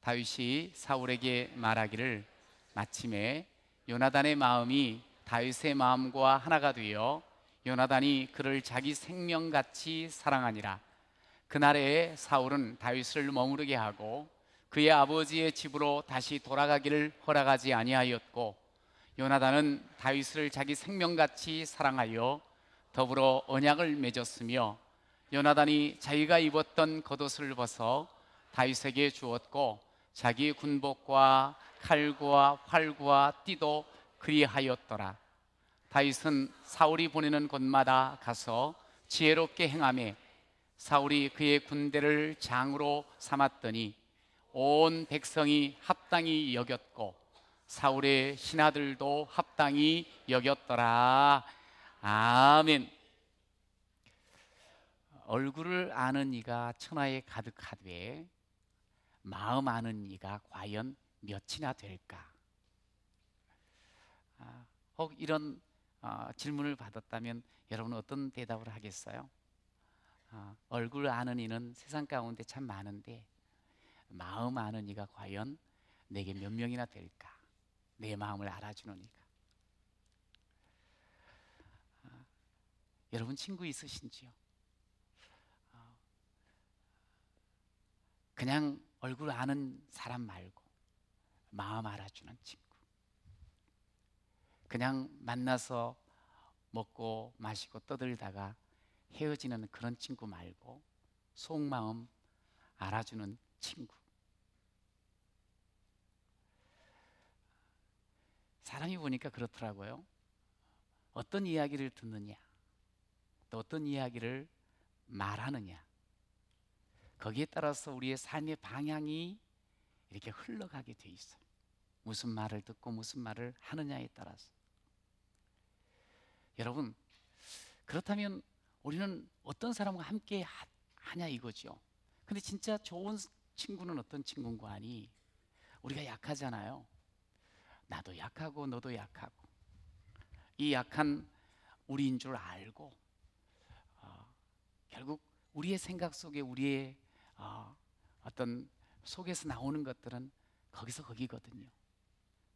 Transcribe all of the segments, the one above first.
다윗이 사울에게 말하기를 마침에 요나단의 마음이 다윗의 마음과 하나가 되어 요나단이 그를 자기 생명같이 사랑하니라. 그날에 사울은 다윗을 머무르게 하고 그의 아버지의 집으로 다시 돌아가기를 허락하지 아니하였고, 요나단은 다윗을 자기 생명같이 사랑하여 더불어 언약을 맺었으며, 요나단이 자기가 입었던 겉옷을 벗어 다윗에게 주었고 자기 군복과 칼과 활과 띠도 그리하였더라. 다윗은 사울이 보내는 곳마다 가서 지혜롭게 행하며 사울이 그의 군대를 장으로 삼았더니 온 백성이 합당히 여겼고 사울의 신하들도 합당히 여겼더라. 아멘. 얼굴을 아는 이가 천하에 가득하되 마음 아는 이가 과연 몇이나 될까? 혹 이런 질문을 받았다면 여러분은 어떤 대답을 하겠어요? 얼굴 아는 이는 세상 가운데 참 많은데 마음 아는 이가 과연 내게 몇 명이나 될까? 내 마음을 알아주는 이가. 여러분 친구 있으신지요? 그냥 얼굴 아는 사람 말고 마음 알아주는 친구, 그냥 만나서 먹고 마시고 떠들다가 헤어지는 그런 친구 말고 속마음 알아주는 친구. 사람이 보니까 그렇더라고요. 어떤 이야기를 듣느냐, 또 어떤 이야기를 말하느냐, 거기에 따라서 우리의 삶의 방향이 이렇게 흘러가게 돼 있어요. 무슨 말을 듣고 무슨 말을 하느냐에 따라서. 여러분, 그렇다면 우리는 어떤 사람과 함께 하냐 이거죠. 근데 진짜 좋은 친구는 어떤 친구인가 하니, 우리가 약하잖아요. 나도 약하고 너도 약하고 이 약한 우리인 줄 알고 결국 우리의 생각 속에 우리의 어떤 속에서 나오는 것들은 거기서 거기거든요.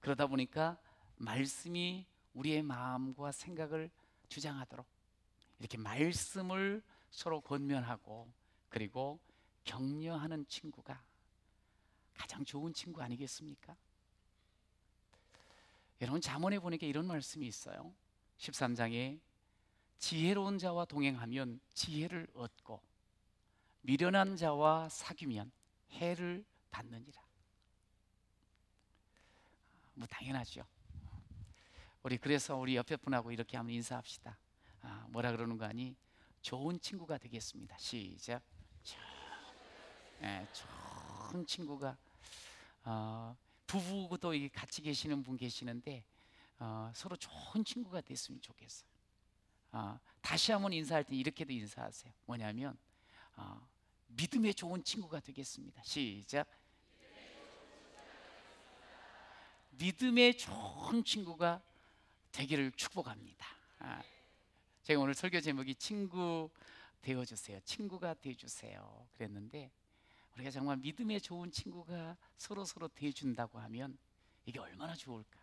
그러다 보니까 말씀이 우리의 마음과 생각을 주장하도록 이렇게 말씀을 서로 권면하고 그리고 격려하는 친구가 가장 좋은 친구 아니겠습니까? 여러분, 잠언에 보니까 이런 말씀이 있어요. 13장에 지혜로운 자와 동행하면 지혜를 얻고 미련한 자와 사귀면 해를 받느니라. 뭐 당연하죠. 그래서 우리 옆에 분하고 이렇게 한번 인사합시다. 뭐라 그러는 거 아니? 좋은 친구가 되겠습니다. 시작. 좋은 친구가 부부도 같이 계시는 분 계시는데 서로 좋은 친구가 됐으면 좋겠어요. 다시 한번 인사할 때 이렇게도 인사하세요. 뭐냐면 믿음의 좋은 친구가 되겠습니다. 시작. 믿음의 좋은 친구가 되기를 축복합니다. 제가 오늘 설교 제목이 친구 되어주세요, 친구가 되어주세요 그랬는데, 우리가 정말 믿음의 좋은 친구가 서로 되어준다고 하면 이게 얼마나 좋을까.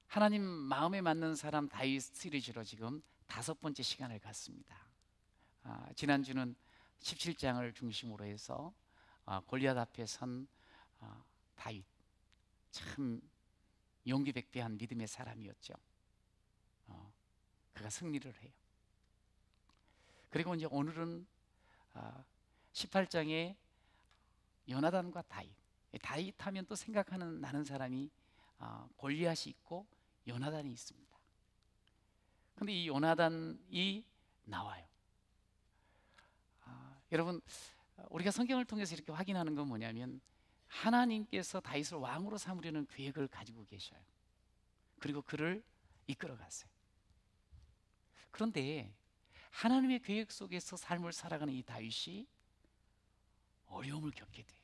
하나님 마음에 맞는 사람 다윗 시리즈로 지금 5번째 시간을 갖습니다. 지난주는 17장을 중심으로 해서 골리앗 앞에 선 다윗, 참 용기백배한 믿음의 사람이었죠. 그가 승리를 해요. 그리고 이제 오늘은 18장에 요나단과 다윗 하면 또 생각하는 나는 사람이 골리앗이 있고 요나단이 있습니다. 근데 이 요나단이 나와요. 여러분, 우리가 성경을 통해서 이렇게 확인하는 건 뭐냐면 하나님께서 다윗을 왕으로 삼으려는 계획을 가지고 계셔요. 그리고 그를 이끌어 갔어요. 그런데 하나님의 계획 속에서 삶을 살아가는 이 다윗이 어려움을 겪게 돼요.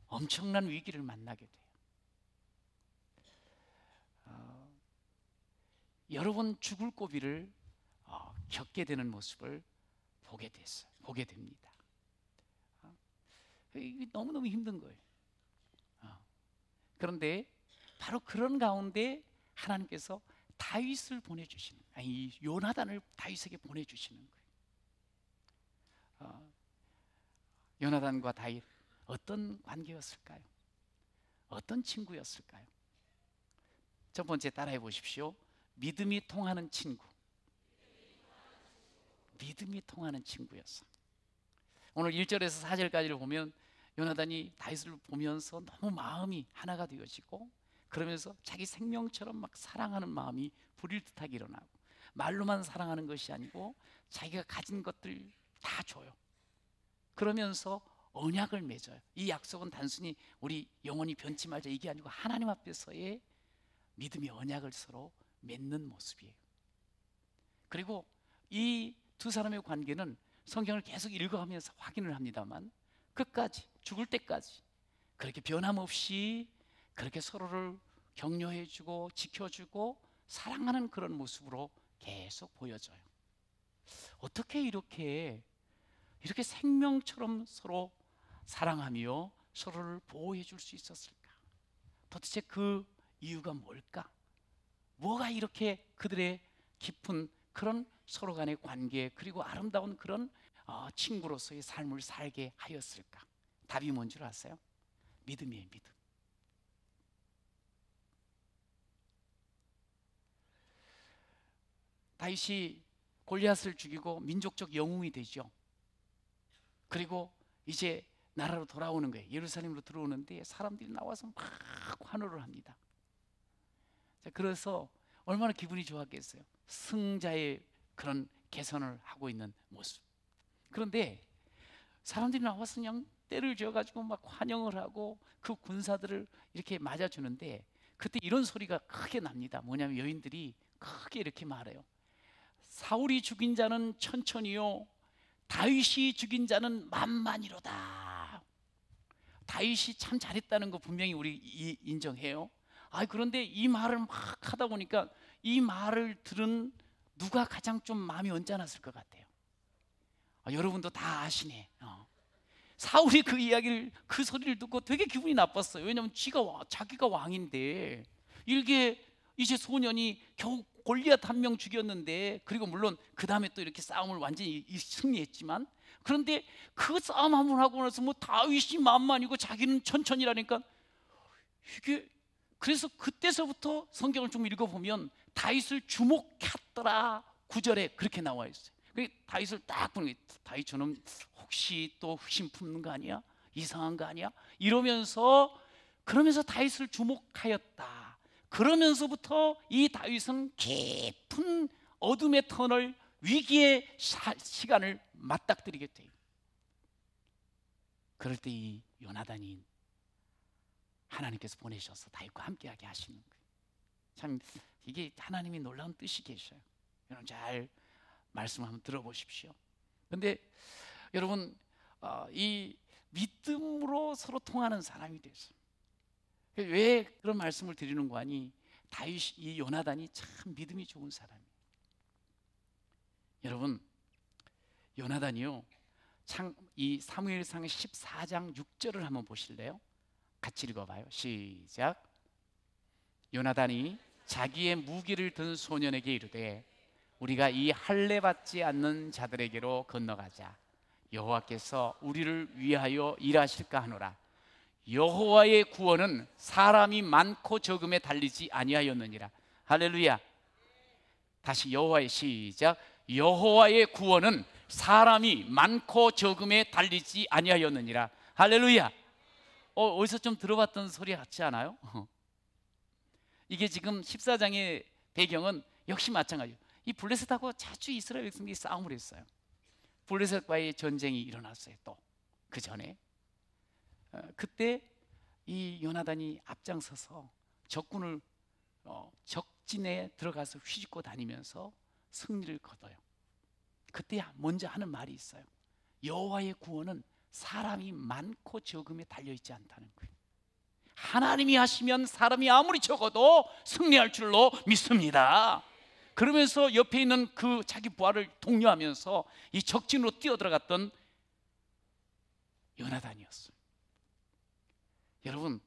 엄청난 위기를 만나게 돼요. 여러 번 죽을 고비를 겪게 되는 모습을 보게 됩니다. 이게 너무너무 힘든 거예요. 그런데 바로 그런 가운데 하나님께서 다윗을 보내주시는, 이 요나단을 다윗에게 보내주시는 거예요. 요나단과 다윗 어떤 관계였을까요? 어떤 친구였을까요? 첫 번째 따라해 보십시오. 믿음이 통하는 친구. 믿음이 통하는 친구였어. 오늘 1절에서 4절까지를 보면 요나단이 다윗을 보면서 너무 마음이 하나가 되어지고, 그러면서 자기 생명처럼 막 사랑하는 마음이 불일 듯하게 일어나고, 말로만 사랑하는 것이 아니고 자기가 가진 것들 다 줘요. 그러면서 언약을 맺어요. 이 약속은 단순히 우리 영원히 변치 말자 이게 아니고 하나님 앞에서의 믿음의 언약을 서로 맺는 모습이에요. 그리고 이 두 사람의 관계는 성경을 계속 읽어가면서 확인을 합니다만, 끝까지, 죽을 때까지 그렇게 변함없이 그렇게 서로를 격려해주고 지켜주고 사랑하는 그런 모습으로 계속 보여져요. 어떻게 이렇게 생명처럼 서로 사랑하며 서로를 보호해 줄 수 있었을까? 도대체 그 이유가 뭘까? 뭐가 이렇게 그들의 깊은 그런 서로 간의 관계, 그리고 아름다운 그런 친구로서의 삶을 살게 하였을까? 답이 뭔 줄 아세요? 믿음이에요. 믿음. 다윗이 골리앗을 죽이고 민족적 영웅이 되죠. 그리고 이제 나라로 돌아오는 거예요. 예루살렘으로 들어오는데 사람들이 나와서 막 환호를 합니다. 그래서 얼마나 기분이 좋았겠어요. 승자의 그런 개선을 하고 있는 모습. 그런데 사람들이 나와서 그냥 때를 지어가지고 막 환영을 하고 그 군사들을 이렇게 맞아주는데, 그때 이런 소리가 크게 납니다. 뭐냐면 여인들이 크게 이렇게 말해요. 사울이 죽인 자는 천천히요, 다윗이 죽인 자는 만만이로다. 다윗이 참 잘했다는 거 분명히 우리 인정해요. 그런데 이 말을 막 하다 보니까 이 말을 들은 누가 가장 좀 마음이 언짢았을 것 같아요? 여러분도 다 아시네. 사울이 그 이야기를, 그 소리를 듣고 되게 기분이 나빴어요. 왜냐하면 자기가 왕인데, 이제 소년이 겨우 골리앗 한 명 죽였는데, 그리고 물론 그 다음에 또 이렇게 싸움을 완전히 승리했지만, 그런데 그 싸움 한번 하고 나서 뭐 다윗이 만만이고 자기는 천천히라니까, 이게, 그래서 그때서부터 성경을 좀 읽어보면 다윗을 주목했더라 9절에 그렇게 나와 있어요. 다윗을 딱 보는 게, 다윗 저놈 혹시 또 후심 품는 거 아니야? 이상한 거 아니야? 그러면서 다윗을 주목하였다. 그러면서부터 이 다윗은 깊은 어둠의 터널, 위기의 시간을 맞닥뜨리게 돼요. 그럴 때 이 요나단이 하나님께서 보내셔서 다윗과 함께하게 하시는 거예요. 참 이게 하나님이 놀라운 뜻이 계셔요. 여러분 잘 말씀 한번 들어보십시오. 그런데 여러분, 이 믿음으로 서로 통하는 사람이 됐어요. 왜 그런 말씀을 드리는 거 아니? 이 요나단이 참 믿음이 좋은 사람이에요. 여러분, 요나단이요, 이 사무엘상 14장 6절을 한번 보실래요? 같이 읽어봐요. 시작. 요나단이 자기의 무기를 든 소년에게 이르되, 우리가 이 할례 받지 않는 자들에게로 건너가자. 여호와께서 우리를 위하여 일하실까 하노라. 여호와의 구원은 사람이 많고 적음에 달리지 아니하였느니라. 할렐루야. 다시 시작. 여호와의 구원은 사람이 많고 적음에 달리지 아니하였느니라. 할렐루야. 어디서 좀 들어봤던 소리 같지 않아요? 이게 지금 14장의 배경은 역시 마찬가지예요. 이 블레셋하고 자주 이스라엘 백성들이 싸움을 했어요. 블레셋과의 전쟁이 일어났어요. 또 그 전에 그때 이 요나단이 앞장서서 적군을 적진에 들어가서 휘짓고 다니면서 승리를 거둬요. 그때 먼저 하는 말이 있어요. 여호와의 구원은 사람이 많고 적음에 달려있지 않다는 거예요. 하나님이 하시면 사람이 아무리 적어도 승리할 줄로 믿습니다. 그러면서 옆에 있는 그 자기 부하를 독려하면서 이 적진으로 뛰어들어갔던 요나단이었어요. 여러분,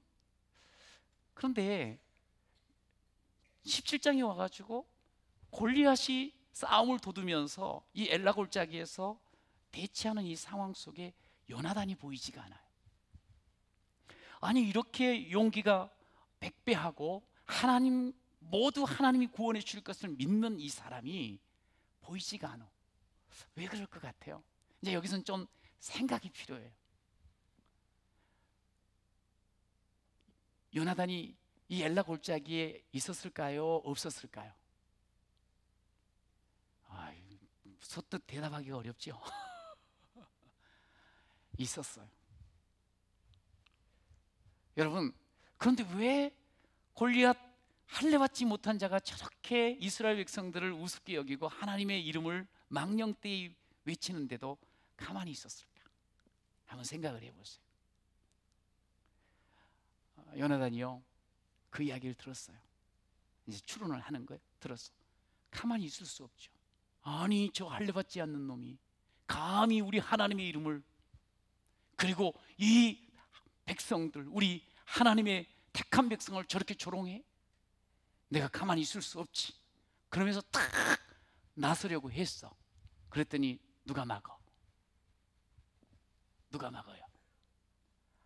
그런데 17장에 와가지고 골리앗이 싸움을 도두면서 이 엘라 골짜기에서 대치하는 이 상황 속에 요나단이 보이지가 않아요. 아니, 이렇게 용기가 백배하고 하나님, 모두 하나님이 구원해 주실 것을 믿는 이 사람이 보이지가 않아. 왜 그럴 것 같아요? 이제 여기서는 좀 생각이 필요해요. 요나단이 이 엘라 골짜기에 있었을까요? 없었을까요? 소뜻 대답하기가 어렵죠. 있었어요. 여러분, 그런데 왜 골리앗 할례받지 못한 자가 저렇게 이스라엘 백성들을 우습게 여기고 하나님의 이름을 망령되이 외치는데도 가만히 있었을까? 한번 생각을 해보세요. 요나단이요, 그 이야기를 들었어요. 이제 추론을 하는 거예요. 들었어. 가만히 있을 수 없죠. 아니, 저 할례받지 않는 놈이 감히 우리 하나님의 이름을, 그리고 이 백성들, 우리 하나님의 택한 백성을 저렇게 조롱해? 내가 가만히 있을 수 없지. 그러면서 탁 나서려고 했어. 그랬더니 누가 막어? 누가 막어요?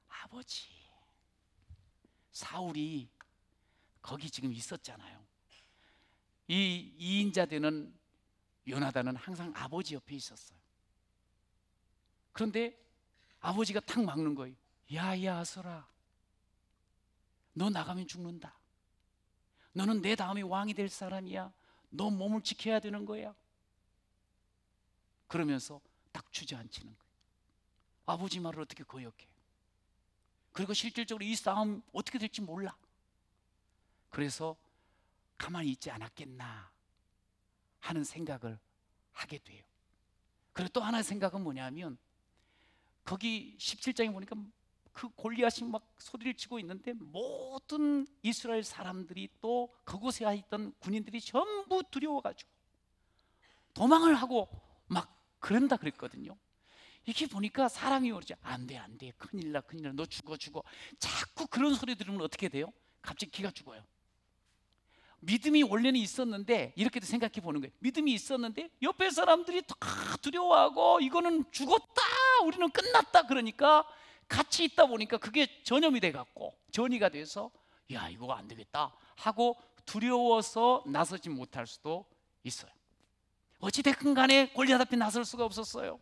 아버지. 사울이 거기 지금 있었잖아요. 이 2인자 되는 요나단은 항상 아버지 옆에 있었어요. 그런데 아버지가 탁 막는 거예요. 야야 아서라, 너 나가면 죽는다. 너는 내 다음에 왕이 될 사람이야. 너 몸을 지켜야 되는 거야. 그러면서 딱 주저앉히는 거예요. 아버지 말을 어떻게 거역해? 그리고 실질적으로 이 싸움 어떻게 될지 몰라. 그래서 가만히 있지 않았겠나 하는 생각을 하게 돼요. 그리고 또 하나의 생각은 뭐냐면, 거기 17장에 보니까 그 골리앗이 막 소리를 치고 있는데 모든 이스라엘 사람들이, 또 그곳에 있던 군인들이 전부 두려워가지고 도망을 하고 막 그런다 그랬거든요. 이게 보니까 사람이 그러죠. 안 돼, 안 돼, 큰일 나, 큰일 나, 너 죽어, 죽어. 자꾸 그런 소리 들으면 어떻게 돼요? 갑자기 기가 죽어요. 믿음이 원래는 있었는데, 이렇게도 생각해 보는 거예요. 믿음이 있었는데 옆에 사람들이 다 두려워하고 이거는 죽었다, 우리는 끝났다, 그러니까 같이 있다 보니까 그게 전염이 돼갖고 전이가 돼서 야, 이거 안 되겠다 하고 두려워서 나서지 못할 수도 있어요. 어찌됐든 간에 골리앗 앞에 나설 수가 없었어요.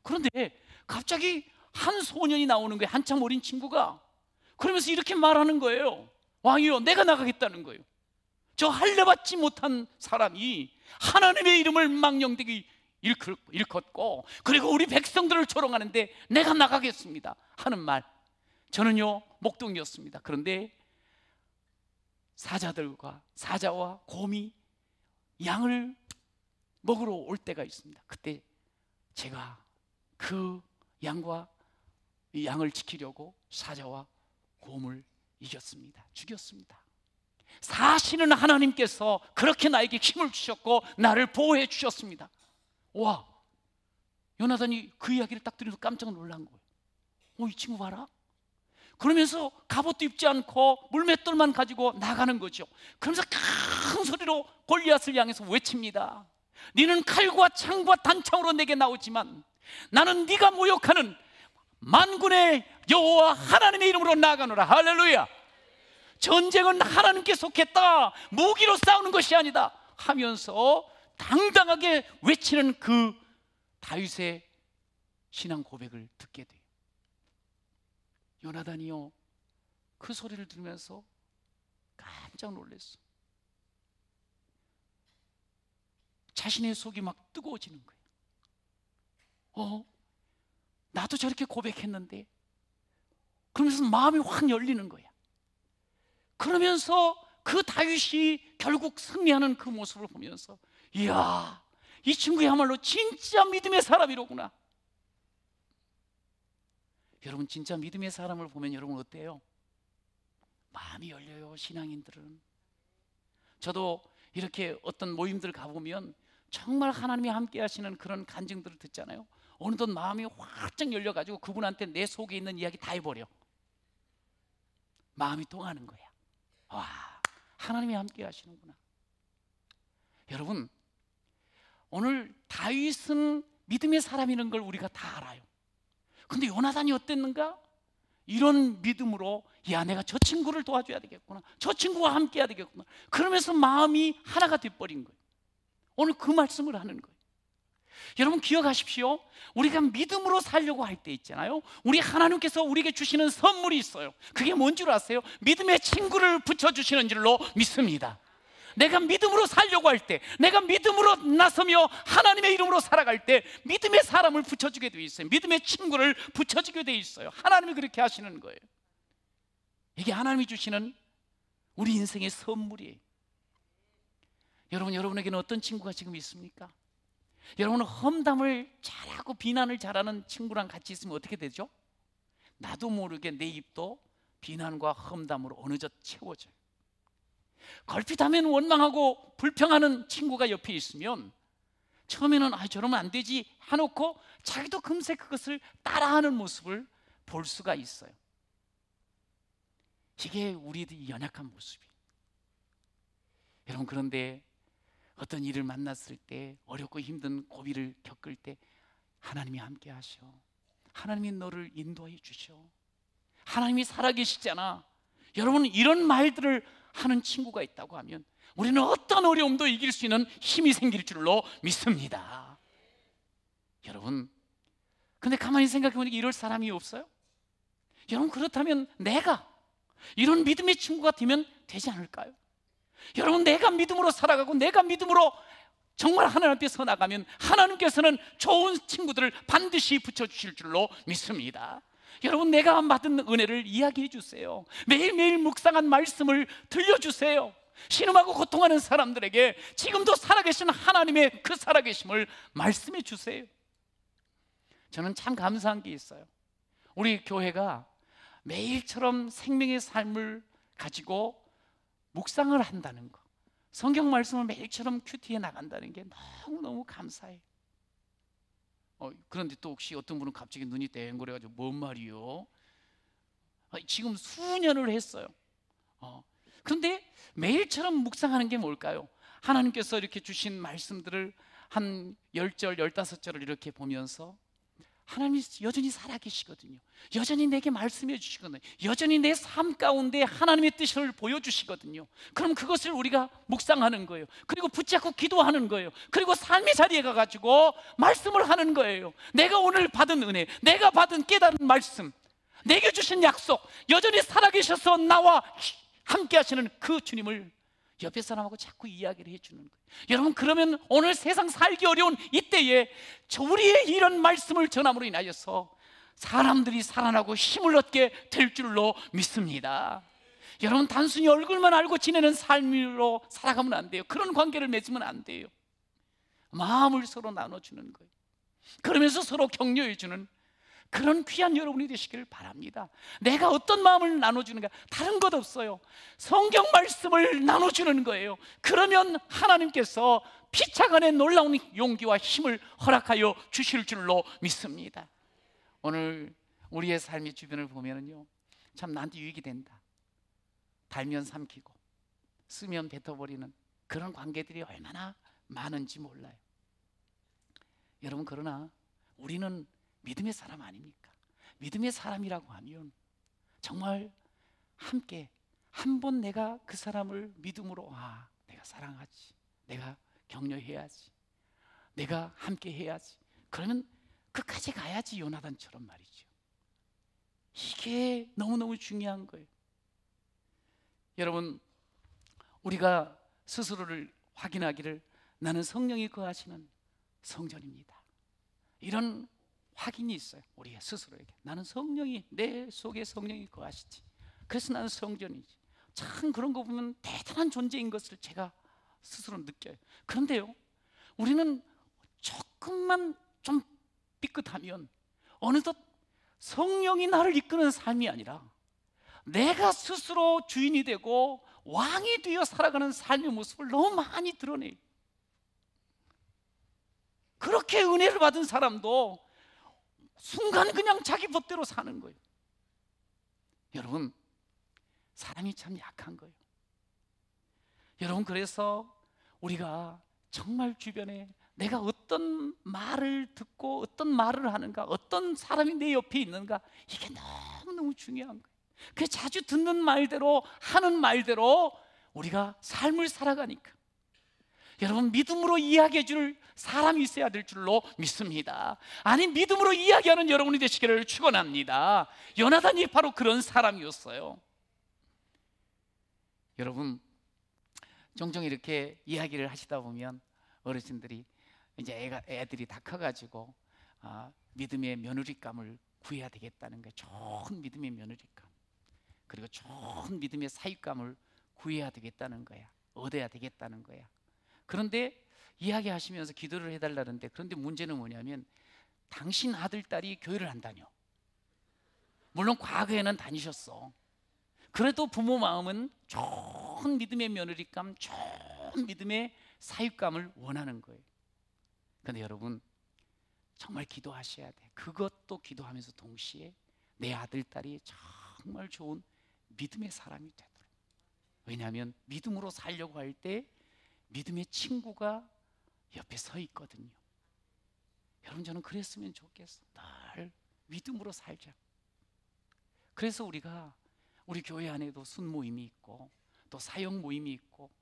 그런데 갑자기 한 소년이 나오는 거예요. 한참 어린 친구가. 그러면서 이렇게 말하는 거예요. 왕이요, 내가 나가겠다는 거예요. 저 할례받지 못한 사람이 하나님의 이름을 망령되게 일컫고, 그리고 우리 백성들을 조롱하는데 내가 나가겠습니다 하는 말. 저는요, 목동이었습니다. 그런데 사자와 곰이 양을 먹으러 올 때가 있습니다. 그때 제가 그 양과 이 양을 지키려고 사자와 곰을 이겼습니다. 죽였습니다. 사실은 하나님께서 그렇게 나에게 힘을 주셨고 나를 보호해 주셨습니다. 와, 요나단이 그 이야기를 딱 들으면서 깜짝 놀란 거예요. 이 친구 봐라. 그러면서 갑옷도 입지 않고 물맷돌만 가지고 나가는 거죠. 그러면서 큰 소리로 골리앗을 향해서 외칩니다. 너는 칼과 창과 단창으로 내게 나오지만 나는 네가 모욕하는 만군의 여호와 하나님의 이름으로 나아가노라. 할렐루야. 전쟁은 하나님께 속했다, 무기로 싸우는 것이 아니다 하면서 당당하게 외치는 그 다윗의 신앙 고백을 듣게 돼요. 요나단이요, 그 소리를 들으면서 깜짝 놀랐어. 자신의 속이 막 뜨거워지는 거예요. 나도 저렇게 고백했는데, 그러면서 마음이 확 열리는 거야. 그러면서 그 다윗이 결국 승리하는 그 모습을 보면서, 이야, 이 친구야말로 진짜 믿음의 사람이로구나. 여러분, 진짜 믿음의 사람을 보면 여러분 어때요? 마음이 열려요. 신앙인들은. 저도 이렇게 어떤 모임들 가보면 정말 하나님이 함께 하시는 그런 간증들을 듣잖아요. 어느덧 마음이 활짝 열려가지고 그분한테 내 속에 있는 이야기 다 해버려. 마음이 통하는 거야. 와, 하나님이 함께 하시는구나. 여러분, 오늘 다윗은 믿음의 사람이라는 걸 우리가 다 알아요. 근데 요나단이 어땠는가? 이런 믿음으로, 야, 내가 저 친구를 도와줘야 되겠구나, 저 친구와 함께 해야 되겠구나, 그러면서 마음이 하나가 돼버린 거예요. 오늘 그 말씀을 하는 거예요. 여러분 기억하십시오. 우리가 믿음으로 살려고 할 때 있잖아요, 우리 하나님께서 우리에게 주시는 선물이 있어요. 그게 뭔 줄 아세요? 믿음의 친구를 붙여주시는 줄로 믿습니다. 내가 믿음으로 살려고 할 때, 내가 믿음으로 나서며 하나님의 이름으로 살아갈 때 믿음의 사람을 붙여주게 되어 있어요. 믿음의 친구를 붙여주게 되어 있어요. 하나님이 그렇게 하시는 거예요. 이게 하나님이 주시는 우리 인생의 선물이에요. 여러분에게는 어떤 친구가 지금 있습니까? 여러분은 험담을 잘하고 비난을 잘하는 친구랑 같이 있으면 어떻게 되죠? 나도 모르게 내 입도 비난과 험담으로 어느덧 채워져요. 걸핏하면 원망하고 불평하는 친구가 옆에 있으면 처음에는 저러면 안 되지 해놓고 자기도 금세 그것을 따라하는 모습을 볼 수가 있어요. 이게 우리의 연약한 모습이에요. 여러분, 그런데 어떤 일을 만났을 때, 어렵고 힘든 고비를 겪을 때 하나님이 함께 하셔. 하나님이 너를 인도해 주셔. 하나님이 살아계시잖아. 여러분, 이런 말들을 하는 친구가 있다고 하면 우리는 어떤 어려움도 이길 수 있는 힘이 생길 줄로 믿습니다. 여러분, 근데 가만히 생각해 보니까 이럴 사람이 없어요? 여러분, 그렇다면 내가 이런 믿음의 친구가 되면 되지 않을까요? 여러분, 내가 믿음으로 살아가고 내가 믿음으로 정말 하나님 앞에 서 나가면 하나님께서는 좋은 친구들을 반드시 붙여주실 줄로 믿습니다. 여러분, 내가 받은 은혜를 이야기해 주세요. 매일매일 묵상한 말씀을 들려주세요. 신음하고 고통하는 사람들에게 지금도 살아계신 하나님의 그 살아계심을 말씀해 주세요. 저는 참 감사한 게 있어요. 우리 교회가 매일처럼 생명의 삶을 가지고 묵상을 한다는 거, 성경 말씀을 매일처럼 큐티에 나간다는 게 너무너무 감사해요. 그런데 또 혹시 어떤 분은 갑자기 눈이 땡그래가지고 뭔 말이요? 지금 수년을 했어요. 그런데 매일처럼 묵상하는 게 뭘까요? 하나님께서 이렇게 주신 말씀들을 한 10절, 15절을 이렇게 보면서 하나님이 여전히 살아계시거든요. 여전히 내게 말씀해 주시거든요. 여전히 내 삶 가운데 하나님의 뜻을 보여주시거든요. 그럼 그것을 우리가 묵상하는 거예요. 그리고 붙잡고 기도하는 거예요. 그리고 삶의 자리에 가가지고 말씀을 하는 거예요. 내가 오늘 받은 은혜, 내가 받은 깨달은 말씀, 내게 주신 약속, 여전히 살아계셔서 나와 함께 하시는 그 주님을 옆에 사람하고 자꾸 이야기를 해주는 거예요. 여러분, 그러면 오늘 세상 살기 어려운 이때에 우리의 이런 말씀을 전함으로 인하여서 사람들이 살아나고 힘을 얻게 될 줄로 믿습니다. 여러분, 단순히 얼굴만 알고 지내는 삶으로 살아가면 안 돼요. 그런 관계를 맺으면 안 돼요. 마음을 서로 나눠주는 거예요. 그러면서 서로 격려해주는 그런 귀한 여러분이 되시길 바랍니다. 내가 어떤 마음을 나눠주는가, 다른 것 없어요. 성경 말씀을 나눠주는 거예요. 그러면 하나님께서 피차간의 놀라운 용기와 힘을 허락하여 주실 줄로 믿습니다. 오늘 우리의 삶의 주변을 보면요, 참 나한테 유익이 된다, 달면 삼키고 쓰면 뱉어버리는 그런 관계들이 얼마나 많은지 몰라요. 여러분, 그러나 우리는 믿음의 사람 아닙니까? 믿음의 사람이라고 하면 정말 함께 한 번 내가 그 사람을 믿음으로, 내가 사랑하지, 내가 격려해야지, 내가 함께 해야지, 그러면 끝까지 가야지, 요나단처럼 말이죠. 이게 너무너무 중요한 거예요. 여러분, 우리가 스스로를 확인하기를 나는 성령이 거하시는 성전입니다, 이런 확인이 있어요. 우리 스스로에게 나는 성령이, 내 속에 성령이 거하시지, 그래서 나는 성전이지. 참 그런 거 보면 대단한 존재인 것을 제가 스스로 느껴요. 그런데요, 우리는 조금만 좀 삐끗하면 어느덧 성령이 나를 이끄는 삶이 아니라 내가 스스로 주인이 되고 왕이 되어 살아가는 삶의 모습을 너무 많이 드러내요. 그렇게 은혜를 받은 사람도 순간 그냥 자기 법대로 사는 거예요. 여러분, 사람이 참 약한 거예요. 여러분, 그래서 우리가 정말 주변에 내가 어떤 말을 듣고 어떤 말을 하는가, 어떤 사람이 내 옆에 있는가, 이게 너무너무 중요한 거예요. 그 자주 듣는 말대로 하는 말대로 우리가 삶을 살아가니까 여러분, 믿음으로 이야기해 줄 사람이 있어야 될 줄로 믿습니다. 아니, 믿음으로 이야기하는 여러분이 되시기를 축원합니다. 요나단이 바로 그런 사람이었어요. 여러분, 종종 이렇게 이야기를 하시다 보면 어르신들이 이제 애들이 다 커가지고 믿음의 며느리감을 구해야 되겠다는 거예요. 좋은 믿음의 며느리감, 그리고 좋은 믿음의 사윗감을 구해야 되겠다는 거야. 얻어야 되겠다는 거야. 그런데 이야기하시면서 기도를 해달라는데, 그런데 문제는 뭐냐면 당신 아들, 딸이 교회를 안 다녀. 물론 과거에는 다니셨어. 그래도 부모 마음은 좋은 믿음의 며느리감, 좋은 믿음의 사윗감을 원하는 거예요. 그런데 여러분, 정말 기도하셔야 돼. 그것도 기도하면서 동시에 내 아들, 딸이 정말 좋은 믿음의 사람이 되도록. 왜냐하면 믿음으로 살려고 할 때 믿음의 친구가 옆에 서 있거든요. 여러분, 저는 그랬으면 좋겠어. 늘 믿음으로 살자. 그래서 우리가 우리 교회 안에도 순모임이 있고, 또 사역 모임이 있고,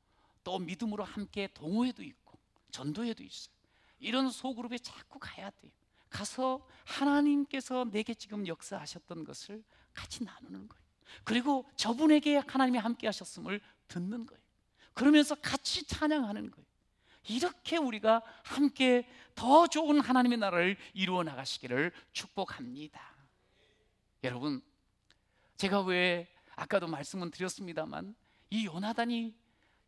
또 믿음으로 함께 동호회도 있고 전도회도 있어요. 이런 소그룹에 자꾸 가야 돼요. 가서 하나님께서 내게 지금 역사하셨던 것을 같이 나누는 거예요. 그리고 저분에게 하나님이 함께 하셨음을 듣는 거예요. 그러면서 같이 찬양하는 거예요. 이렇게 우리가 함께 더 좋은 하나님의 나라를 이루어 나가시기를 축복합니다. 여러분, 제가 왜 아까도 말씀은 드렸습니다만 이 요나단이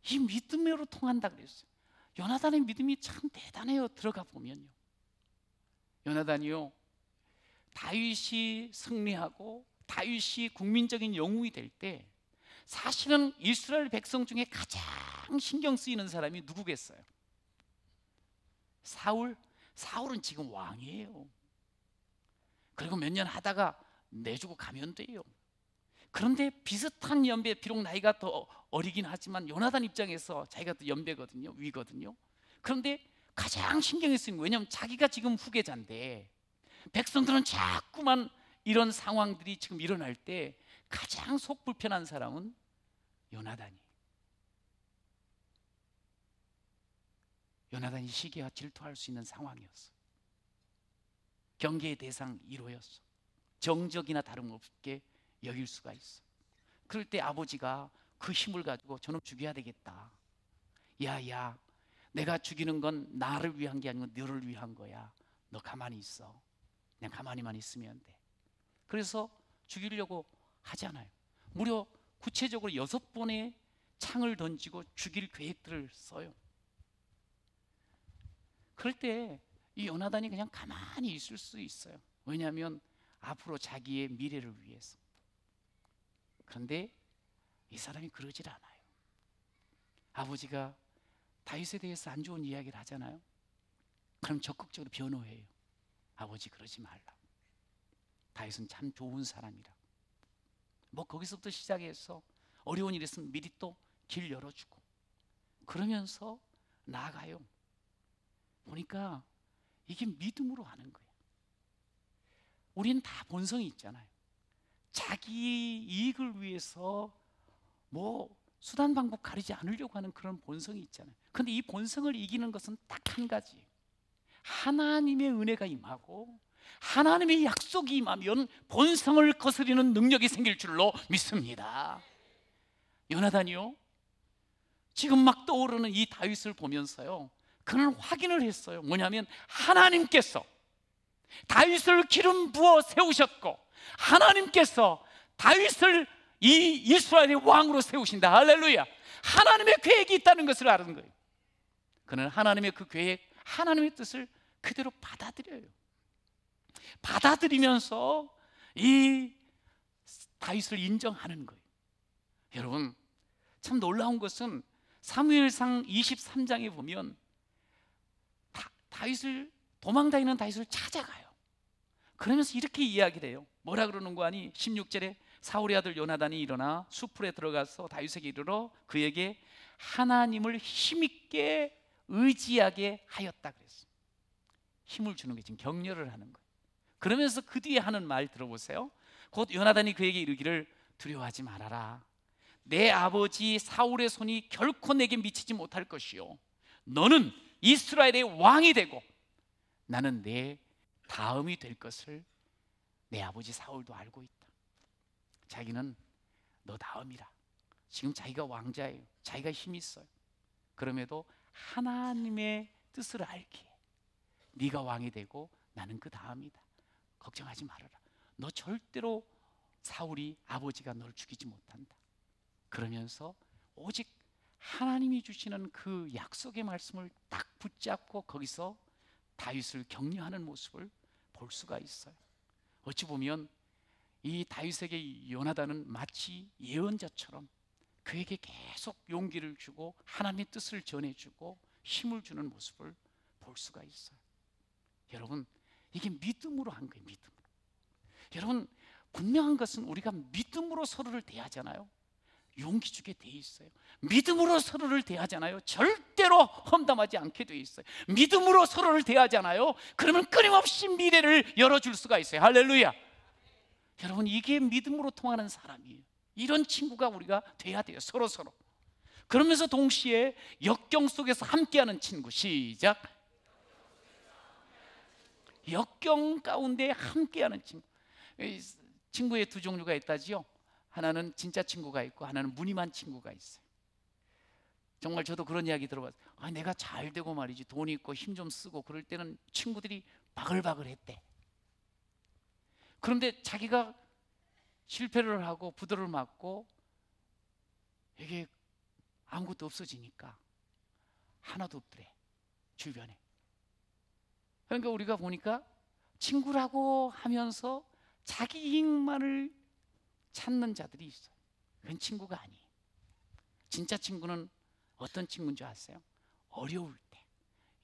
이 믿음으로 통한다 그랬어요. 요나단의 믿음이 참 대단해요. 들어가 보면요, 요나단이요, 다윗이 승리하고 다윗이 국민적인 영웅이 될 때 사실은 이스라엘 백성 중에 가장 신경 쓰이는 사람이 누구겠어요? 사울은 지금 왕이에요. 그리고 몇 년 하다가 내주고 가면 돼요. 그런데 비슷한 연배, 비록 나이가 더 어리긴 하지만 요나단 입장에서 자기가 또 연배거든요, 위거든요. 그런데 가장 신경이 쓰이는 거예요. 왜냐하면 자기가 지금 후계자인데 백성들은 자꾸만 이런 상황들이 지금 일어날 때 가장 속 불편한 사람은 요나단이. 요나단이 시기와 질투할 수 있는 상황이었어. 경계의 대상 1호였어. 정적이나 다름없게 여길 수가 있어. 그럴 때 아버지가 그 힘을 가지고 저놈 죽여야 되겠다. 야, 내가 죽이는 건 나를 위한 게 아니고 너를 위한 거야. 너 가만히 있어. 그냥 가만히만 있으면 돼. 그래서 죽이려고 하잖아요. 무려 구체적으로 6번의 창을 던지고 죽일 계획들을 써요. 그럴 때 이 요나단이 그냥 가만히 있을 수 있어요. 왜냐하면 앞으로 자기의 미래를 위해서. 그런데 이 사람이 그러질 않아요. 아버지가 다윗에 대해서 안 좋은 이야기를 하잖아요. 그럼 적극적으로 변호해요. 아버지, 그러지 말라. 다윗은 참 좋은 사람이라. 뭐 거기서부터 시작해서 어려운 일 있으면 미리 또 길 열어주고 그러면서 나아가요. 보니까 이게 믿음으로 하는 거예요. 우리는 다 본성이 있잖아요. 자기 이익을 위해서 뭐 수단 방법 가리지 않으려고 하는 그런 본성이 있잖아요. 그런데 이 본성을 이기는 것은 딱 한 가지, 하나님의 은혜가 임하고 하나님의 약속이 임하면 본성을 거스리는 능력이 생길 줄로 믿습니다. 요나단이요, 지금 막 떠오르는 이 다윗을 보면서요, 그는 확인을 했어요. 뭐냐면 하나님께서 다윗을 기름 부어 세우셨고 하나님께서 다윗을 이 이스라엘의 왕으로 세우신다. 할렐루야. 하나님의 계획이 있다는 것을 아는 거예요. 그는 하나님의 그 계획, 하나님의 뜻을 그대로 받아들여요. 받아들이면서 이 다윗을 인정하는 거예요. 여러분, 참 놀라운 것은 사무엘상 23장에 보면 다윗을, 도망다니는 다윗을 찾아가요. 그러면서 이렇게 이야기를 해요. 뭐라 그러는 거 아니? 16절에 사울의 아들 요나단이 일어나 수풀에 들어가서 다윗에게 이르러 그에게 하나님을 힘있게 의지하게 하였다 그랬어요. 힘을 주는 게 지금 격려를 하는 거예요. 그러면서 그 뒤에 하는 말 들어보세요. 곧 요나단이 그에게 이르기를 두려워하지 말아라. 내 아버지 사울의 손이 결코 내게 미치지 못할 것이요 너는 이스라엘의 왕이 되고 나는 내 다음이 될 것을 내 아버지 사울도 알고 있다. 자기는 너 다음이라. 지금 자기가 왕자예요. 자기가 힘이 있어요. 그럼에도 하나님의 뜻을 알기에 네가 왕이 되고 나는 그 다음이다. 걱정하지 말아라. 너 절대로 사울이 아버지가 널 죽이지 못한다. 그러면서 오직 하나님이 주시는 그 약속의 말씀을 딱 붙잡고 거기서 다윗을 격려하는 모습을 볼 수가 있어요. 어찌 보면 이 다윗에게 요나단은 마치 예언자처럼 그에게 계속 용기를 주고 하나님의 뜻을 전해주고 힘을 주는 모습을 볼 수가 있어요. 여러분, 이게 믿음으로 한 거예요. 믿음으로. 여러분, 분명한 것은 우리가 믿음으로 서로를 대하잖아요. 용기 주게 돼 있어요. 믿음으로 서로를 대하잖아요. 절대로 험담하지 않게 돼 있어요. 믿음으로 서로를 대하잖아요. 그러면 끊임없이 미래를 열어줄 수가 있어요. 할렐루야. 여러분, 이게 믿음으로 통하는 사람이에요. 이런 친구가 우리가 돼야 돼요. 서로. 그러면서 동시에 역경 속에서 함께하는 친구. 시작. 역경 가운데 함께하는 친구. 친구의 두 종류가 있다지요. 하나는 진짜 친구가 있고 하나는 무늬만 친구가 있어요. 정말 저도 그런 이야기 들어봤어요. 내가 잘 되고 말이지 돈 있고 힘 좀 쓰고 그럴 때는 친구들이 바글바글 했대. 그런데 자기가 실패를 하고 부도를 맞고 이게 아무것도 없어지니까 하나도 없더래 주변에. 그러니까 우리가 보니까 친구라고 하면서 자기 이익만을 찾는 자들이 있어요. 그건 친구가 아니에요. 진짜 친구는 어떤 친구인 줄 아세요? 어려울 때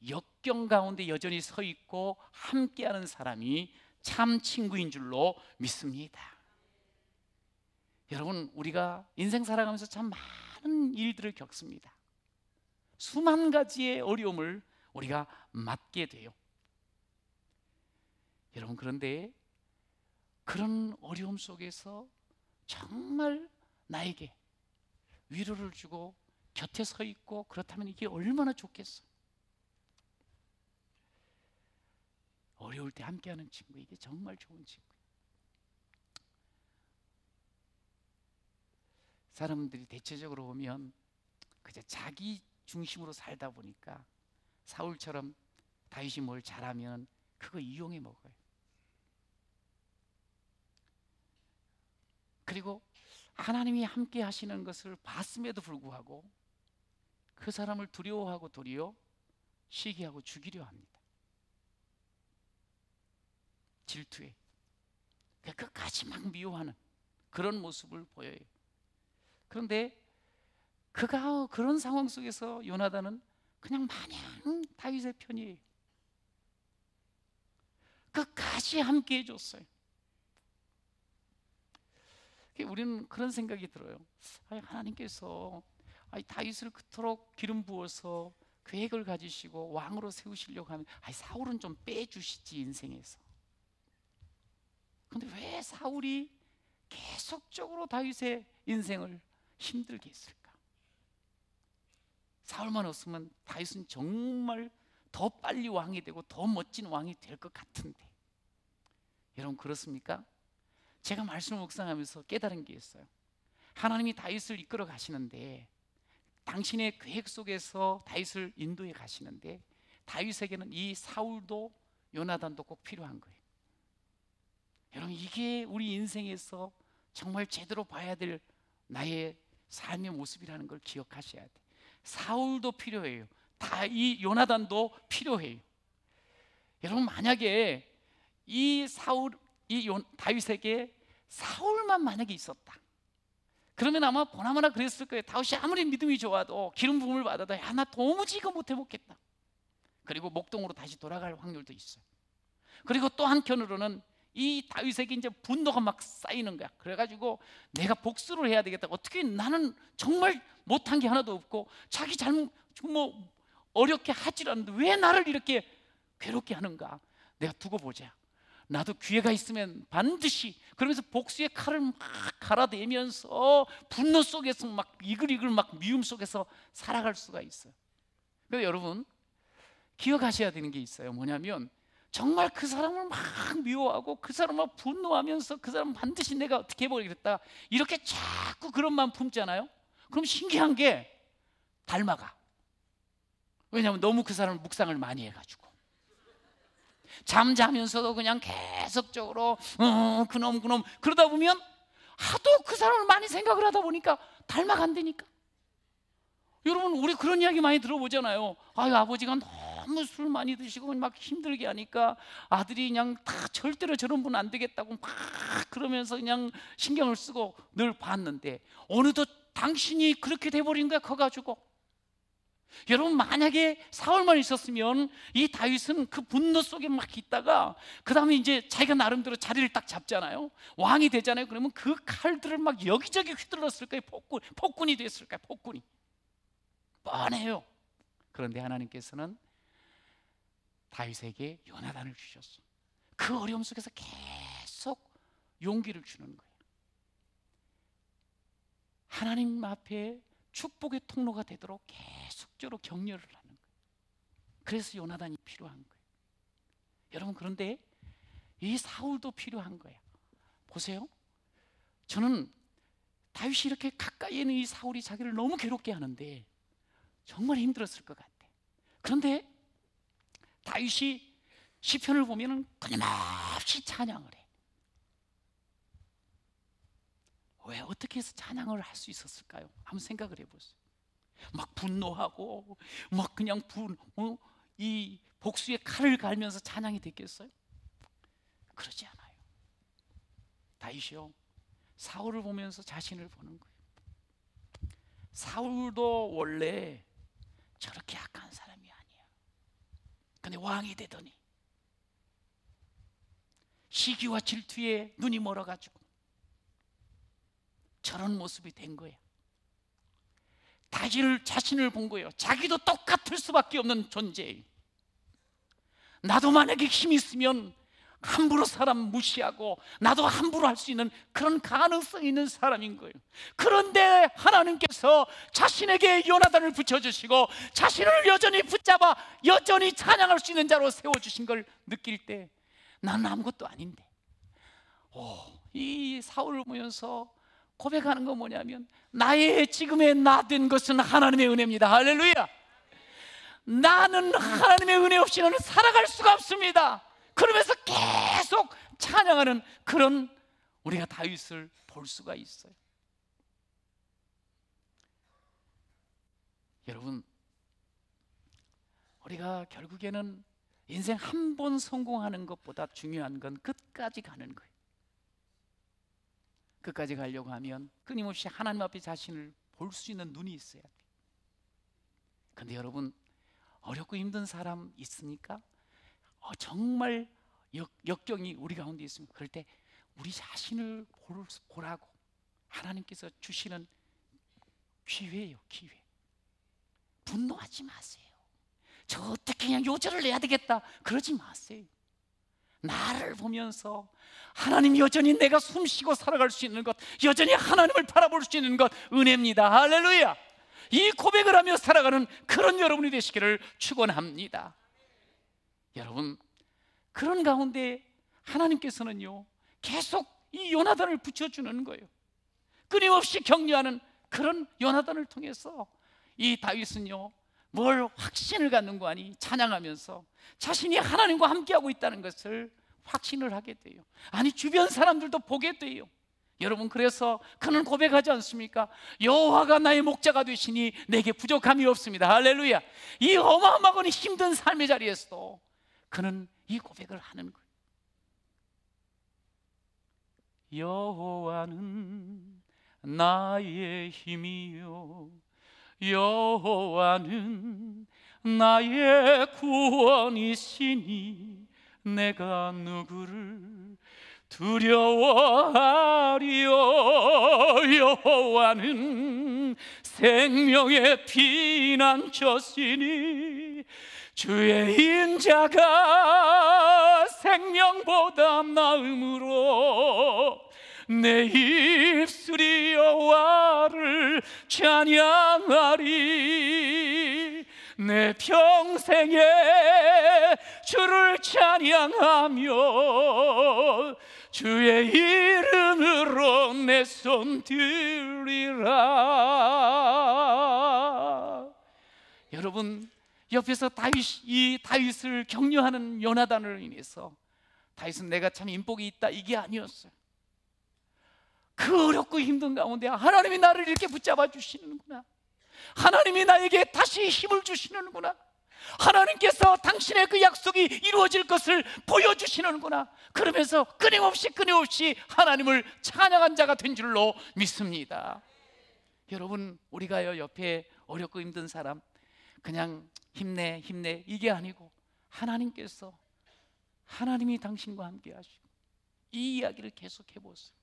역경 가운데 여전히 서 있고 함께하는 사람이 참 친구인 줄로 믿습니다. 여러분, 우리가 인생 살아가면서 참 많은 일들을 겪습니다. 수만 가지의 어려움을 우리가 맞게 돼요. 여러분, 그런데 그런 어려움 속에서 정말 나에게 위로를 주고 곁에 서 있고 그렇다면 이게 얼마나 좋겠어. 어려울 때 함께하는 친구, 이게 정말 좋은 친구예요. 사람들이 대체적으로 보면 그저 자기 중심으로 살다 보니까 사울처럼 다윗이 뭘 잘하면 그거 이용해 먹어요. 그리고 하나님이 함께 하시는 것을 봤음에도 불구하고 그 사람을 두려워하고 도리어 시기하고 죽이려 합니다. 질투해. 끝까지 막 미워하는 그런 모습을 보여요. 그런데 그가 그런 상황 속에서 요나단은 그냥 마냥 다윗의 편이에요. 끝까지 함께 해줬어요. 우리는 그런 생각이 들어요. 하나님께서 다윗을 그토록 기름 부어서 계획을 가지시고 왕으로 세우시려고 하면 사울은 좀 빼주시지 인생에서. 그런데 왜 사울이 계속적으로 다윗의 인생을 힘들게 했을까? 사울만 없으면 다윗은 정말 더 빨리 왕이 되고 더 멋진 왕이 될 것 같은데. 여러분, 그렇습니까? 제가 말씀을 묵상하면서 깨달은 게 있어요. 하나님이 다윗을 이끌어 가시는데, 당신의 계획 속에서 다윗을 인도해 가시는데, 다윗에게는 이 사울도 요나단도 꼭 필요한 거예요. 여러분, 이게 우리 인생에서 정말 제대로 봐야 될 나의 삶의 모습이라는 걸 기억하셔야 돼요. 사울도 필요해요. 이 요나단도 필요해요. 여러분, 만약에 다윗에게 사울만 만약에 있었다, 그러면 아마 보나마나 그랬을 거예요. 다윗이 아무리 믿음이 좋아도 기름 부음을 받아도 나 도무지 이거 못 해먹겠다. 그리고 목동으로 다시 돌아갈 확률도 있어요. 그리고 또 한편으로는 이 다윗에게 이제 분노가 막 쌓이는 거야. 그래가지고 내가 복수를 해야 되겠다. 어떻게 나는 정말 못한 게 하나도 없고 자기 잘못 뭐 어렵게 하질 않는데 왜 나를 이렇게 괴롭게 하는가? 내가 두고 보자. 나도 기회가 있으면 반드시, 그러면서 복수의 칼을 막 갈아대면서 분노 속에서 막 이글이글 막 미움 속에서 살아갈 수가 있어요. 그래서 여러분 기억하셔야 되는 게 있어요. 뭐냐면 정말 그 사람을 막 미워하고 그 사람을 분노하면서 그 사람 반드시 내가 어떻게 해버리겠다 이렇게 자꾸 그런 마음 품잖아요. 그럼 신기한 게 닮아가. 왜냐하면 너무 그 사람을 묵상을 많이 해가지고 잠자면서도 그냥 계속적으로 그놈 그러다 보면 하도 그 사람을 많이 생각을 하다 보니까 닮아간다니까. 여러분 우리 그런 이야기 많이 들어보잖아요. 아유 아버지가 너무 술 많이 드시고 막 힘들게 하니까 아들이 그냥 다 절대로 저런 분 안 되겠다고 막 그러면서 그냥 신경을 쓰고 늘 봤는데 어느덧 당신이 그렇게 돼버린 거야 커가지고. 여러분 만약에 사울만 있었으면 이 다윗은 그 분노 속에 막 있다가 그 다음에 이제 자기가 나름대로 자리를 딱 잡잖아요. 왕이 되잖아요. 그러면 그 칼들을 막 여기저기 휘둘렀을 거예요. 폭군이 됐을 거예요. 폭군이 뻔해요. 그런데 하나님께서는 다윗에게 요나단을 주셨어. 그 어려움 속에서 계속 용기를 주는 거예요. 하나님 앞에 축복의 통로가 되도록 계속적으로 격려를 하는 거예요. 그래서 요나단이 필요한 거예요. 여러분 그런데 이 사울도 필요한 거예요. 보세요. 저는 다윗이 이렇게 가까이 있는 이 사울이 자기를 너무 괴롭게 하는데 정말 힘들었을 것 같아. 그런데 다윗이 시편을 보면 끊임없이 찬양을 해. 왜 어떻게 해서 찬양을 할 수 있었을까요? 한번 생각을 해보세요. 막 분노하고 막 그냥 이 복수의 칼을 갈면서 찬양이 됐겠어요? 그러지 않아요. 다윗이요 사울을 보면서 자신을 보는 거예요. 사울도 원래 저렇게 악한 사람이 아니야. 근데 왕이 되더니 시기와 질투에 눈이 멀어가지고 저런 모습이 된 거예요. 자신을 본 거예요. 자기도 똑같을 수밖에 없는 존재예요. 나도 만약에 힘이 있으면 함부로 사람 무시하고 나도 함부로 할 수 있는 그런 가능성이 있는 사람인 거예요. 그런데 하나님께서 자신에게 요나단을 붙여주시고 자신을 여전히 붙잡아 여전히 찬양할 수 있는 자로 세워주신 걸 느낄 때 나는 아무것도 아닌데 이 사울을 보면서 고백하는 건 뭐냐면 나의 지금의 나 된 것은 하나님의 은혜입니다. 할렐루야. 나는 하나님의 은혜 없이는 살아갈 수가 없습니다. 그러면서 계속 찬양하는 그런 우리가 다윗을 볼 수가 있어요. 여러분 우리가 결국에는 인생 한 번 성공하는 것보다 중요한 건 끝까지 가는 거예요. 끝까지 가려고 하면 끊임없이 하나님 앞에 자신을 볼 수 있는 눈이 있어야 돼요. 그런데 여러분 어렵고 힘든 사람 있습니까? 정말 역경이 우리 가운데 있으면 그럴 때 우리 자신을 보라고 하나님께서 주시는 기회예요. 기회. 분노하지 마세요. 저 어떻게 그냥 요절을 내야 되겠다 그러지 마세요. 나를 보면서 하나님 여전히 내가 숨쉬고 살아갈 수 있는 것, 여전히 하나님을 바라볼 수 있는 것 은혜입니다. 할렐루야. 이 고백을 하며 살아가는 그런 여러분이 되시기를 축원합니다. 여러분 그런 가운데 하나님께서는요 계속 이 요나단을 붙여주는 거예요. 끊임없이 격려하는 그런 요나단을 통해서 이 다윗은요 뭘 확신을 갖는 거 아니 찬양하면서 자신이 하나님과 함께하고 있다는 것을 확신을 하게 돼요. 아니 주변 사람들도 보게 돼요. 여러분 그래서 그는 고백하지 않습니까? 여호와가 나의 목자가 되시니 내게 부족함이 없습니다. 할렐루야. 이 어마어마하고 힘든 삶의 자리에서도 그는 이 고백을 하는 거예요. 여호와는 나의 힘이요 여호와는 나의 구원이시니 내가 누구를 두려워하리요. 여호와는 생명의 피난처시니 주의 인자가 생명보다 나음으로 내 입술이 여호와를 찬양하리. 내 평생에 주를 찬양하며 주의 이름으로 내 손 들리라. 여러분, 옆에서 이 다윗을 격려하는 요나단을 인해서 다윗은 내가 참 인복이 있다 이게 아니었어요. 그 어렵고 힘든 가운데 하나님이 나를 이렇게 붙잡아 주시는구나, 하나님이 나에게 다시 힘을 주시는구나, 하나님께서 당신의 그 약속이 이루어질 것을 보여주시는구나, 그러면서 끊임없이 하나님을 찬양한 자가 된 줄로 믿습니다. 여러분, 우리가요 옆에 어렵고 힘든 사람 그냥 힘내 이게 아니고 하나님이 당신과 함께 하시고 이 이야기를 계속 해보세요.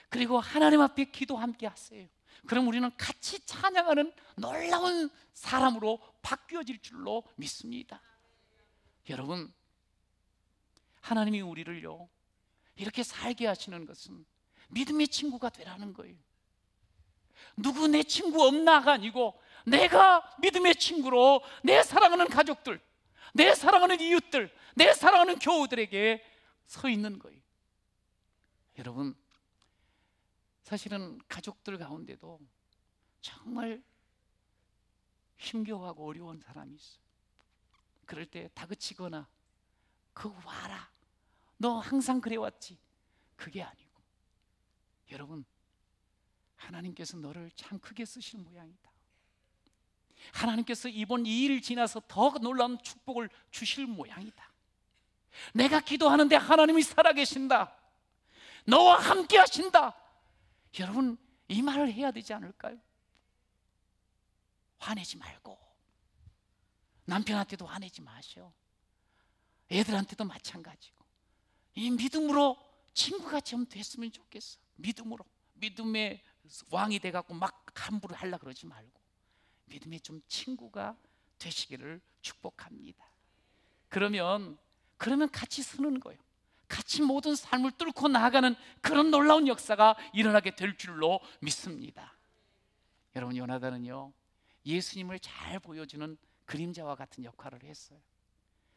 그리고 하나님 앞에 기도 함께 하세요. 그럼 우리는 같이 찬양하는 놀라운 사람으로 바뀌어질 줄로 믿습니다. 여러분, 하나님이 우리를요 이렇게 살게 하시는 것은 믿음의 친구가 되라는 거예요. 누구 내 친구 없나가 아니고 내가 믿음의 친구로 내 사랑하는 가족들, 내 사랑하는 이웃들, 내 사랑하는 교우들에게 서 있는 거예요. 여러분, 사실은 가족들 가운데도 정말 힘겨워하고 어려운 사람이 있어요. 그럴 때 다그치거나 그거 와라, 너 항상 그래왔지, 그게 아니고 여러분, 하나님께서 너를 참 크게 쓰실 모양이다. 하나님께서 이번 이 일을 지나서 더 놀라운 축복을 주실 모양이다. 내가 기도하는데 하나님이 살아계신다, 너와 함께 하신다. 여러분, 이 말을 해야 되지 않을까요? 화내지 말고, 남편한테도 화내지 마셔, 애들한테도 마찬가지고, 이 믿음으로 친구가 좀 됐으면 좋겠어. 믿음의 왕이 돼갖고 막 함부로 하려고 그러지 말고 믿음의 좀 친구가 되시기를 축복합니다. 그러면 같이 서는 거예요. 같이 모든 삶을 뚫고 나아가는 그런 놀라운 역사가 일어나게 될 줄로 믿습니다. 여러분, 요나단은요 예수님을 잘 보여주는 그림자와 같은 역할을 했어요.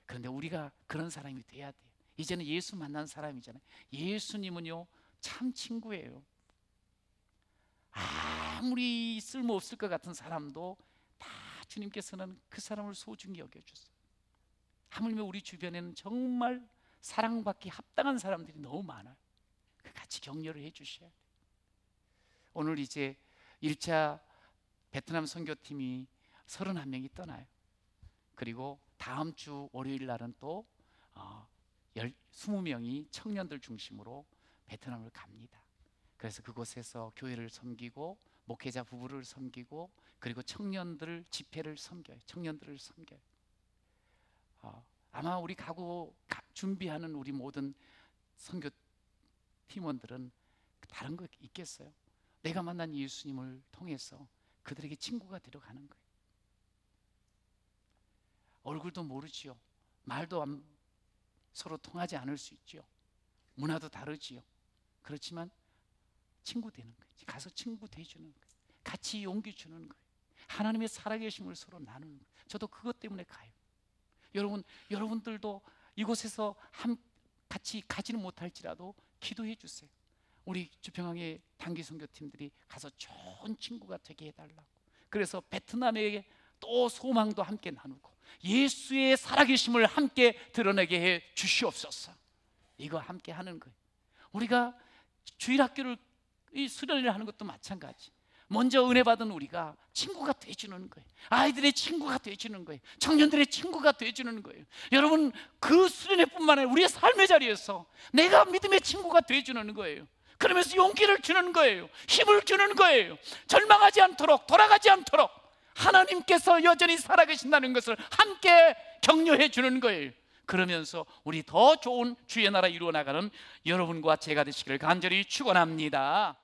그런데 우리가 그런 사람이 돼야 돼요. 이제는 예수 만난 사람이잖아요. 예수님은요 참 친구예요. 아무리 쓸모없을 것 같은 사람도 다 주님께서는 그 사람을 소중히 여겨주세요. 하물며 우리 주변에는 정말 사랑받기 합당한 사람들이 너무 많아요. 같이 격려를 해주셔야 돼요. 오늘 이제 1차 베트남 선교팀이 31명이 떠나요. 그리고 다음 주 월요일 날은 또 20명이 청년들 중심으로 베트남을 갑니다. 그래서 그곳에서 교회를 섬기고 목회자 부부를 섬기고 그리고 청년들 집회를 섬겨요. 청년들을 섬겨요. 아마 우리 준비하는 우리 모든 선교 팀원들은 다른 거 있겠어요? 내가 만난 예수님을 통해서 그들에게 친구가 되어가는 거예요. 얼굴도 모르지요. 말도 서로 통하지 않을 수 있지요. 문화도 다르지요. 그렇지만 친구 되는 거예요. 가서 친구 돼주는 거예요. 같이 용기 주는 거예요. 하나님의 살아계심을 서로 나누는 거예요. 저도 그것 때문에 가요. 여러분들도 이곳에서 같이 가지는 못할지라도 기도해 주세요. 우리 주평항의 단기 선교팀들이 가서 좋은 친구가 되게 해달라고. 그래서 베트남에게 또 소망도 함께 나누고 예수의 살아계심을 함께 드러내게 해 주시옵소서. 이거 함께 하는 거예요. 우리가 주일학교를 수련을 하는 것도 마찬가지. 먼저 은혜 받은 우리가 친구가 되어주는 거예요. 아이들의 친구가 되어주는 거예요. 청년들의 친구가 되어주는 거예요. 여러분, 그 수련회 뿐만 아니라 우리의 삶의 자리에서 내가 믿음의 친구가 되어주는 거예요. 그러면서 용기를 주는 거예요. 힘을 주는 거예요. 절망하지 않도록, 돌아가지 않도록 하나님께서 여전히 살아계신다는 것을 함께 격려해 주는 거예요. 그러면서 우리 더 좋은 주의 나라 이루어 나가는 여러분과 제가 되시기를 간절히 축원합니다.